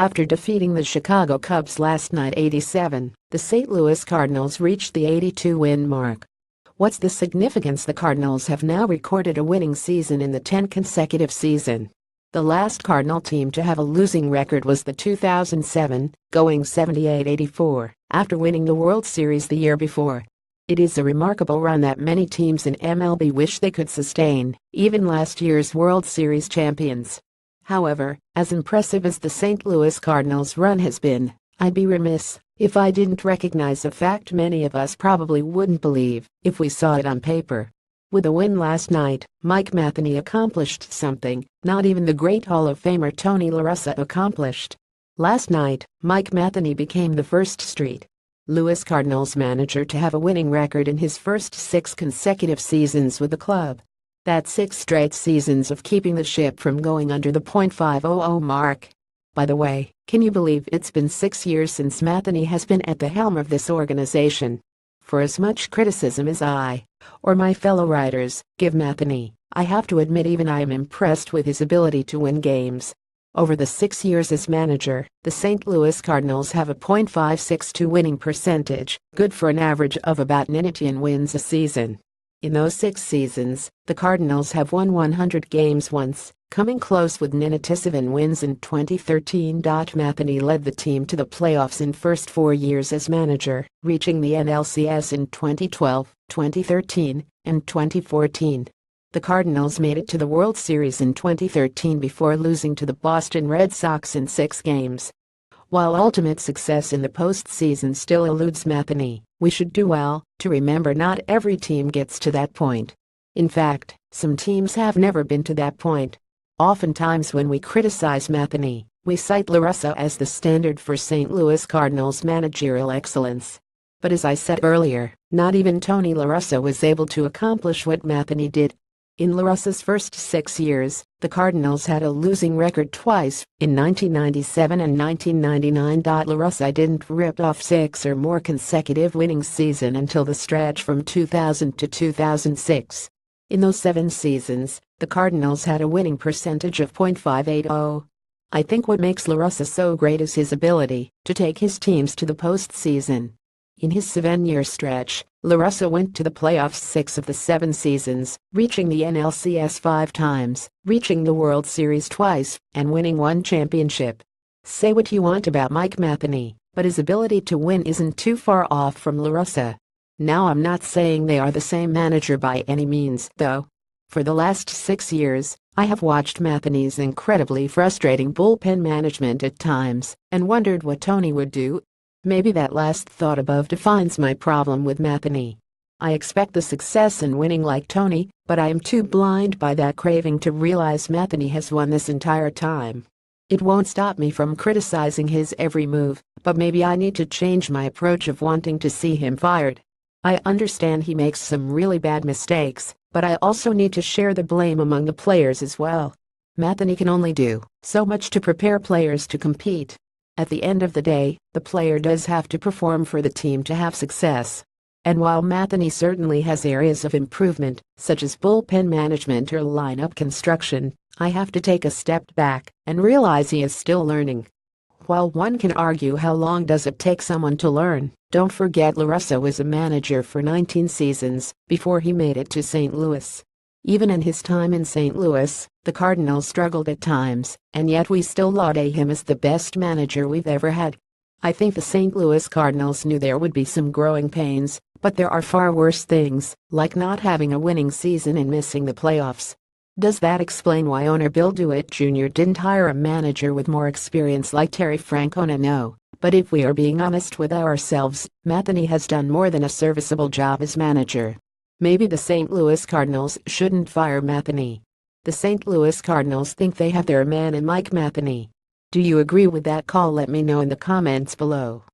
After defeating the Chicago Cubs last night 87, the St. Louis Cardinals reached the 82-win mark. What's the significance? The Cardinals have now recorded a winning season in the 10th consecutive season. The last Cardinal team to have a losing record was the 2007, going 78-84, after winning the World Series the year before. It is a remarkable run that many teams in MLB wish they could sustain, even last year's World Series champions. However, as impressive as the St. Louis Cardinals' run has been, I'd be remiss if I didn't recognize a fact many of us probably wouldn't believe if we saw it on paper. With a win last night, Mike Matheny accomplished something not even the great Hall of Famer Tony La Russa accomplished. Last night, Mike Matheny became the first St. Louis Cardinals manager to have a winning record in his first 6 consecutive seasons with the club. That's 6 straight seasons of keeping the ship from going under the .500 mark. By the way, can you believe it's been 6 years since Matheny has been at the helm of this organization? For as much criticism as I, or my fellow writers, give Matheny, I have to admit even I am impressed with his ability to win games. Over the 6 years as manager, the St. Louis Cardinals have a .562 winning percentage, good for an average of about 19 wins a season. In those 6 seasons, the Cardinals have won 100 games once, coming close with 97 wins in 2013. Matheny led the team to the playoffs in first 4 years as manager, reaching the NLCS in 2012, 2013, and 2014. The Cardinals made it to the World Series in 2013 before losing to the Boston Red Sox in 6 games. While ultimate success in the postseason still eludes Matheny, we should do well to remember not every team gets to that point. In fact, some teams have never been to that point. Oftentimes when we criticize Matheny, we cite La Russa as the standard for St. Louis Cardinals managerial excellence. But as I said earlier, not even Tony La Russa was able to accomplish what Matheny did. In La Russa's first 6 years, the Cardinals had a losing record twice, in 1997 and 1999. La Russa didn't rip off 6 or more consecutive winning seasons until the stretch from 2000 to 2006. In those 7 seasons, the Cardinals had a winning percentage of .580. I think what makes La Russa so great is his ability to take his teams to the postseason. In his 7-year stretch, La Russa went to the playoffs 6 of the 7 seasons, reaching the NLCS 5 times, reaching the World Series twice, and winning 1 championship. Say what you want about Mike Matheny, but his ability to win isn't too far off from La Russa. Now I'm not saying they are the same manager by any means, though. For the last 6 years, I have watched Matheny's incredibly frustrating bullpen management at times, and wondered what Tony would do. Maybe that last thought above defines my problem with Matheny. I expect the success and winning like Tony, but I am too blind by that craving to realize Matheny has won this entire time. It won't stop me from criticizing his every move, but maybe I need to change my approach of wanting to see him fired. I understand he makes some really bad mistakes, but I also need to share the blame among the players as well. Matheny can only do so much to prepare players to compete. At the end of the day, the player does have to perform for the team to have success. And while Matheny certainly has areas of improvement, such as bullpen management or lineup construction, I have to take a step back and realize he is still learning. While one can argue how long does it take someone to learn, don't forget La Russa was a manager for 19 seasons before he made it to St. Louis. Even in his time in St. Louis, the Cardinals struggled at times, and yet we still laud him as the best manager we've ever had. I think the St. Louis Cardinals knew there would be some growing pains, but there are far worse things, like not having a winning season and missing the playoffs. Does that explain why owner Bill DeWitt Jr. didn't hire a manager with more experience like Terry Francona? No, but if we are being honest with ourselves, Matheny has done more than a serviceable job as manager. Maybe the St. Louis Cardinals shouldn't fire Matheny. The St. Louis Cardinals think they have their man in Mike Matheny. Do you agree with that call? Let me know in the comments below.